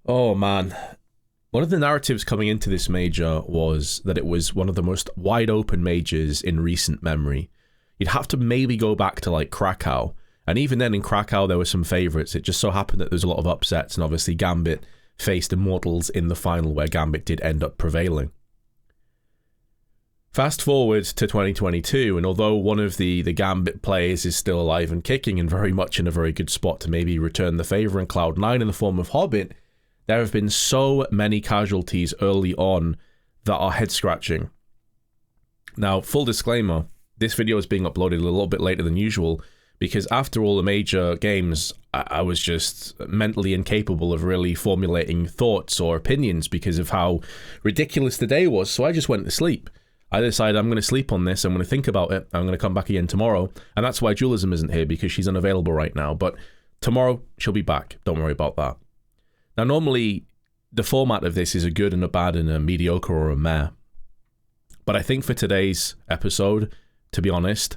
Oh man. One of the narratives coming into this major was that it was one of the most wide open majors in recent memory. You'd have to maybe go back to like Krakow. And even then in Krakow there were some favourites. It just so happened that there was a lot of upsets, and obviously Gambit faced Immortals in the final where Gambit did end up prevailing. Fast forward to 2022, and although one of the Gambit players is still alive and kicking and very much in a very good spot to maybe return the favour in Cloud9 in the form of Hobbit, there have been so many casualties early on that are head-scratching. Now, full disclaimer, this video is being uploaded a little bit later than usual because after all the major games, I was just mentally incapable of really formulating thoughts or opinions because of how ridiculous the day was, so I just went to sleep. I decided I'm going to sleep on this, I'm going to think about it, I'm going to come back again tomorrow, and that's why Dualism isn't here, because she's unavailable right now, but tomorrow she'll be back, don't worry about that. Now normally, the format of this is a good and a bad and a mediocre or a meh, but I think for today's episode, to be honest,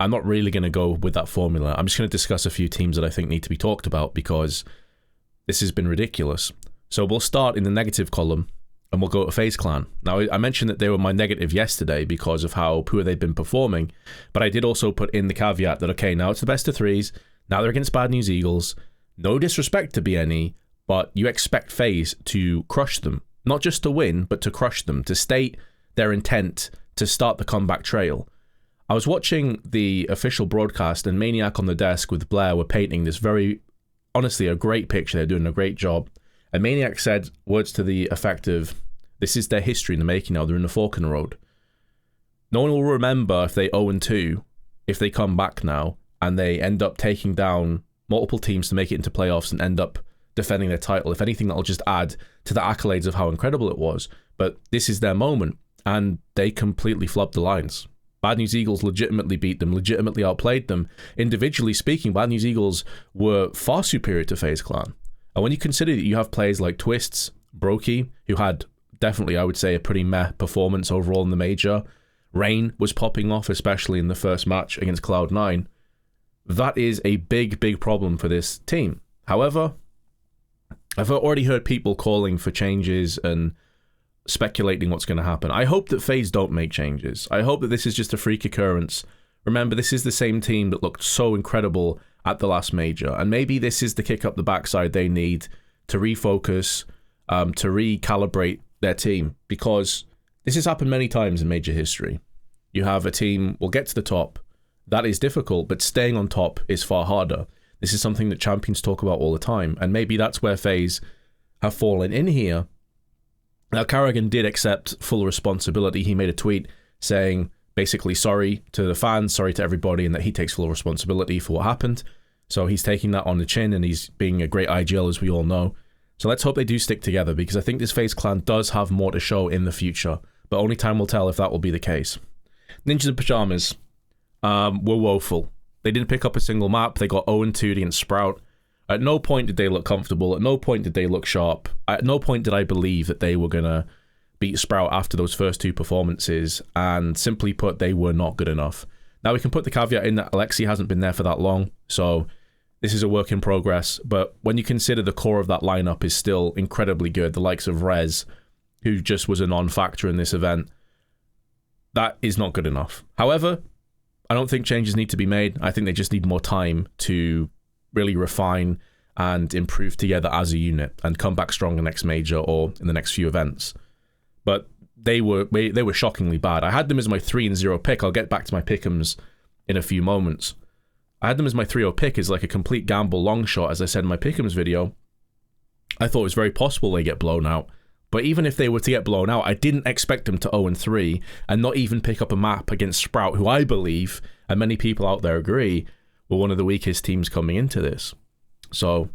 I'm not really going to go with that formula. I'm just going to discuss a few teams that I think need to be talked about because this has been ridiculous. So we'll start in the negative column, and we'll go to FaZe Clan. Now, I mentioned that they were my negative yesterday because of how poor they've been performing, but I did also put in the caveat that, okay, now it's the best of threes, now they're against Bad News Eagles, no disrespect to BNE, but you expect FaZe to crush them. Not just to win, but to crush them, to state their intent to start the comeback trail. I was watching the official broadcast, and Maniac on the desk with Blair were painting this very, honestly, a great picture. They're doing a great job. And Maniac said words to the effect of, this is their history in the making now. They're in the fork in the road. No one will remember if they 0-2, if they come back now, and they end up taking down multiple teams to make it into playoffs and end up defending their title. If anything, that'll just add to the accolades of how incredible it was. But this is their moment, and they completely flubbed the lines. Bad News Eagles legitimately beat them, legitimately outplayed them. Individually speaking, Bad News Eagles were far superior to FaZe Clan. And when you consider that you have players like Twists, Brokey, who had definitely, I would say, a pretty meh performance overall in the major. Rain was popping off, especially in the first match against Cloud9. That is a big, big problem for this team. However, I've already heard people calling for changes and speculating what's going to happen. I hope that FaZe don't make changes. I hope that this is just a freak occurrence. Remember, this is the same team that looked so incredible at the last major, and maybe this is the kick up the backside they need to refocus, to recalibrate their team, because this has happened many times in major history. You have a team will get to the top. That is difficult, but staying on top is far harder. This is something that champions talk about all the time, and maybe that's where FaZe have fallen in here. Now, Carrigan did accept full responsibility. He made a tweet saying, basically, sorry to the fans, sorry to everybody, and that he takes full responsibility for what happened. So he's taking that on the chin, and he's being a great IGL, as we all know. So let's hope they do stick together, because I think this FaZe clan does have more to show in the future, but only time will tell if that will be the case. Ninjas in Pajamas were woeful. They didn't pick up a single map. They got 0-2 against Sprout. At no point did they look comfortable. At no point did they look sharp. At no point did I believe that they were going to beat Sprout after those first two performances, and simply put, they were not good enough. Now, we can put the caveat in that Alexi hasn't been there for that long, so this is a work in progress, but when you consider the core of that lineup is still incredibly good, the likes of Rez, who just was a non-factor in this event, that is not good enough. However, I don't think changes need to be made. I think they just need more time to really refine and improve together as a unit and come back stronger next major or in the next few events. But they were shockingly bad. I had them as my 3-0 pick. I'll get back to my Pickems in a few moments. I had them as my 3-0 pick as like a complete gamble long shot, as I said in my Pickems video. I thought it was very possible they get blown out. But even if they were to get blown out, I didn't expect them to 0-3 and not even pick up a map against Sprout, who I believe, and many people out there agree, were one of the weakest teams coming into this. So,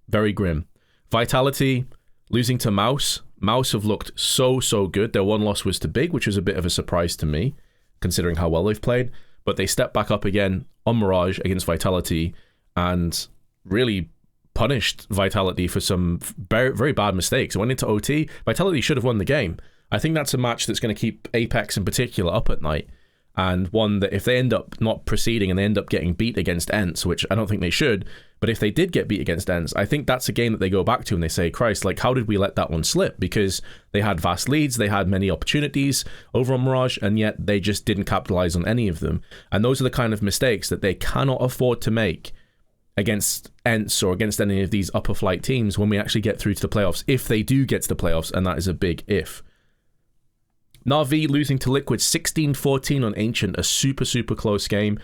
very grim. Vitality, losing to Mouse. Mouse have looked so good. Their one loss was to Big, which was a bit of a surprise to me, considering how well they've played. But they stepped back up again on Mirage against Vitality and really punished Vitality for some very, very bad mistakes. It went into OT. Vitality should have won the game. I think that's a match that's going to keep Apex in particular up at night. and one that if they end up not proceeding and they end up getting beat against Ents, which I don't think they should, but if they did get beat against Ents, I think that's a game that they go back to and they say, Christ, like, how did we let that one slip? Because they had vast leads, they had many opportunities over on Mirage, and yet they just didn't capitalize on any of them. And those are the kind of mistakes that they cannot afford to make against Ents or against any of these upper flight teams when we actually get through to the playoffs, if they do get to the playoffs, and that is a big if. Na'Vi losing to Liquid 16-14 on Ancient, a super, super close game.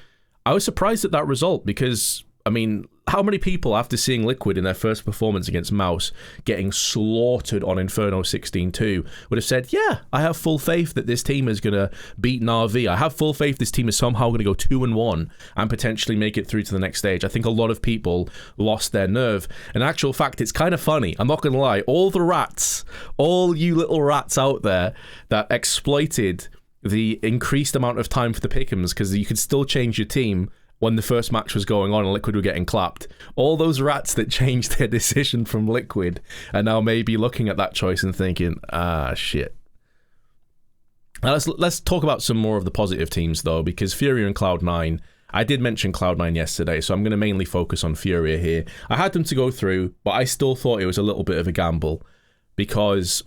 I was surprised at that result because, I mean, how many people, after seeing Liquid in their first performance against Mouse, getting slaughtered on Inferno 16-2, would have said, yeah, I have full faith that this team is going to beat Na'Vi. I have full faith this team is somehow going to go 2-1 and potentially make it through to the next stage. I think a lot of people lost their nerve. In actual fact, it's kind of funny. I'm not going to lie. All the rats, all you little rats out there that exploited the increased amount of time for the Pickems because you could still change your team when the first match was going on and Liquid were getting clapped. All those rats that changed their decision from Liquid are now maybe looking at that choice and thinking, shit. Now let's talk about some more of the positive teams, though, because Furia and Cloud9, I did mention Cloud9 yesterday, so I'm going to mainly focus on Furia here. I had them to go through, but I still thought it was a little bit of a gamble because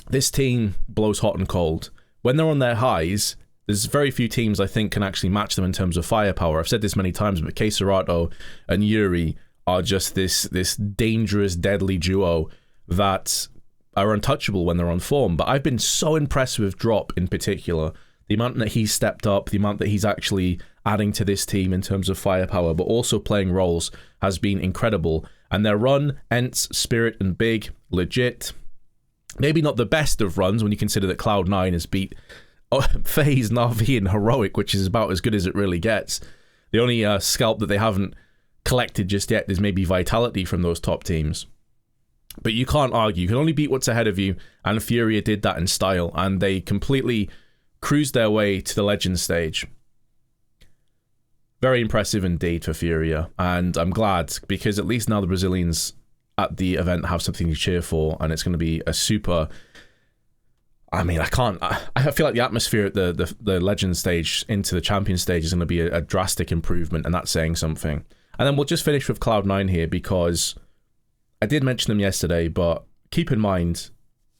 this team blows hot and cold. When they're on their highs, there's very few teams I think can actually match them in terms of firepower. I've said this many times, but K-Serato and Yuri are just this dangerous, deadly duo that are untouchable when they're on form. But I've been so impressed with Drop in particular. The amount that he's stepped up, the amount that he's actually adding to this team in terms of firepower, but also playing roles, has been incredible. And their run, Ents, Spirit, and Big, legit. Maybe not the best of runs when you consider that Cloud9 has beat FaZe, Na'Vi, and Heroic, which is about as good as it really gets. The only scalp that they haven't collected just yet is maybe Vitality from those top teams. But you can't argue. You can only beat what's ahead of you, and Furia did that in style, and they completely cruised their way to the Legends stage. Very impressive indeed for Furia, and I'm glad, because at least now the Brazilians at the event have something to cheer for, and it's going to be a super... I mean, I feel like the atmosphere at the Legend stage into the Champion stage is going to be a drastic improvement, and that's saying something. And then we'll just finish with Cloud9 here, because I did mention them yesterday, but keep in mind,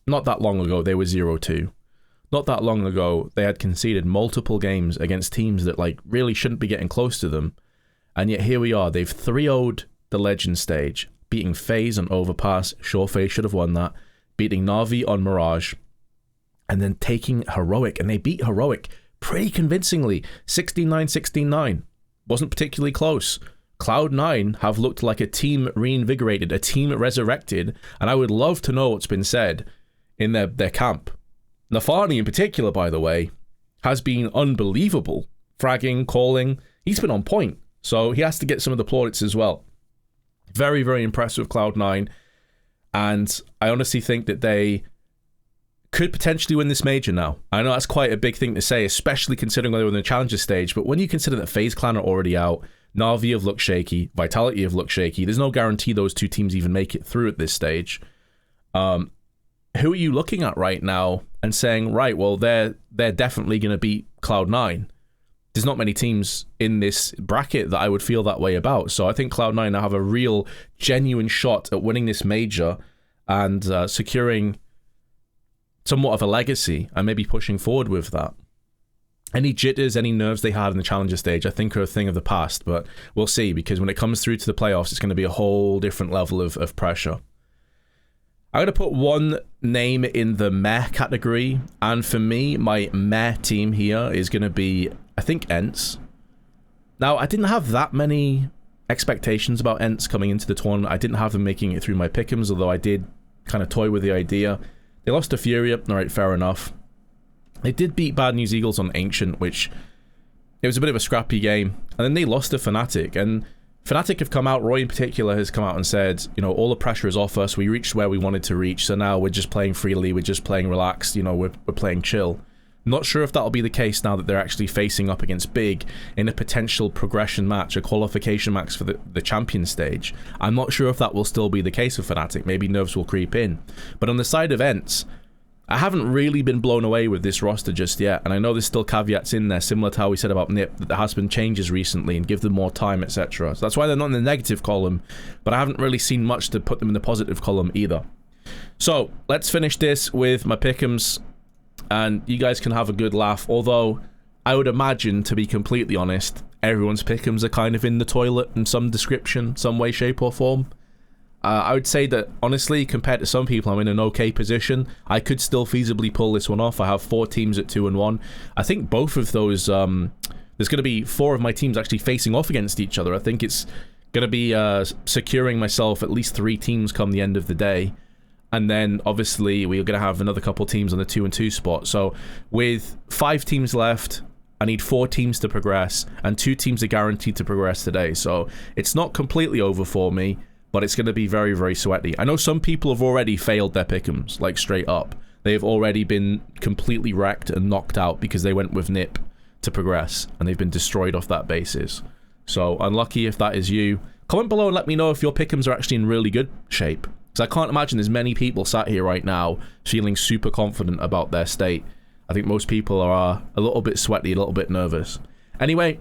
not that long ago, they were 0-2. Not that long ago, they had conceded multiple games against teams that, like, really shouldn't be getting close to them. And yet here we are. They've 3-0'd the Legend stage, beating FaZe on Overpass. Sure, FaZe should have won that. Beating Na'Vi on Mirage. And then taking Heroic, and they beat Heroic pretty convincingly, 16-9, 16-9. Wasn't particularly close. Cloud9 have looked like a team reinvigorated, a team resurrected, and I would love to know what's been said in their camp. Nafani in particular, by the way, has been unbelievable. Fragging, calling, he's been on point, so he has to get some of the plaudits as well. Very, very impressed with Cloud9, and I honestly think that they could potentially win this major now. I know that's quite a big thing to say, especially considering they were in the Challenger stage, but when you consider that FaZe Clan are already out, Na'Vi have looked shaky, Vitality have looked shaky, there's no guarantee those two teams even make it through at this stage. Who are you looking at right now and saying, right, well, they're definitely going to beat Cloud9? There's not many teams in this bracket that I would feel that way about, so I think Cloud9 now have a real, genuine shot at winning this major and securing somewhat of a legacy and maybe pushing forward with that. Any jitters, any nerves they had in the Challenger stage, I think are a thing of the past, but we'll see, because when it comes through to the playoffs, it's going to be a whole different level of pressure. I'm going to put one name in the meh category, and for me, my meh team here is going to be, I think, Ents. Now, I didn't have that many expectations about Ents coming into the tournament. I didn't have them making it through my Pickems, although I did kind of toy with the idea. They lost to Furia, alright, fair enough. They did beat Bad News Eagles on Ancient, which it was a bit of a scrappy game. And then they lost to Fnatic, and Fnatic have come out, Roy in particular has come out and said, you know, all the pressure is off us, we reached where we wanted to reach, so now we're just playing freely, we're just playing relaxed, you know, we're playing chill. Not sure if that'll be the case now that they're actually facing up against Big in a potential progression match, a qualification match for the champion stage. I'm not sure if that will still be the case for Fnatic. Maybe nerves will creep in. But on the side of Ents, I haven't really been blown away with this roster just yet, and I know there's still caveats in there, similar to how we said about Nip, that there has been changes recently and give them more time, etc. So that's why they're not in the negative column, but I haven't really seen much to put them in the positive column either. So let's finish this with my Pickems, and you guys can have a good laugh, although I would imagine, to be completely honest, everyone's Pickems are kind of in the toilet in some description, some way, shape or form. I would say that, honestly, compared to some people, I'm in an okay position. I could still feasibly pull this one off. I have 4 teams at 2-1. I think both of those, there's going to be 4 of my teams actually facing off against each other. I think it's going to be securing myself at least 3 teams come the end of the day. And then, obviously, we're going to have another couple teams on the 2-2 spot. So, with 5 teams left, I need 4 teams to progress, and 2 teams are guaranteed to progress today. So, it's not completely over for me, but it's going to be very, very sweaty. I know some people have already failed their Pickems, like straight up. They've already been completely wrecked and knocked out because they went with Nip to progress, and they've been destroyed off that basis. So, unlucky if that is you. Comment below and let me know if your Pickems are actually in really good shape. Because I can't imagine there's many people sat here right now feeling super confident about their state. I think most people are a little bit sweaty, a little bit nervous. Anyway,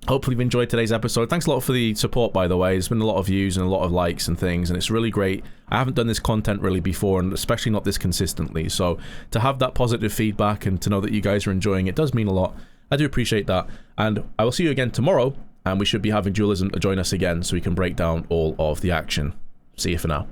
hopefully you've enjoyed today's episode. Thanks a lot for the support, by the way. There's been a lot of views and a lot of likes and things, and it's really great. I haven't done this content really before, and especially not this consistently. So to have that positive feedback and to know that you guys are enjoying it does mean a lot. I do appreciate that. And I will see you again tomorrow, and we should be having Dualism to join us again so we can break down all of the action. See you for now.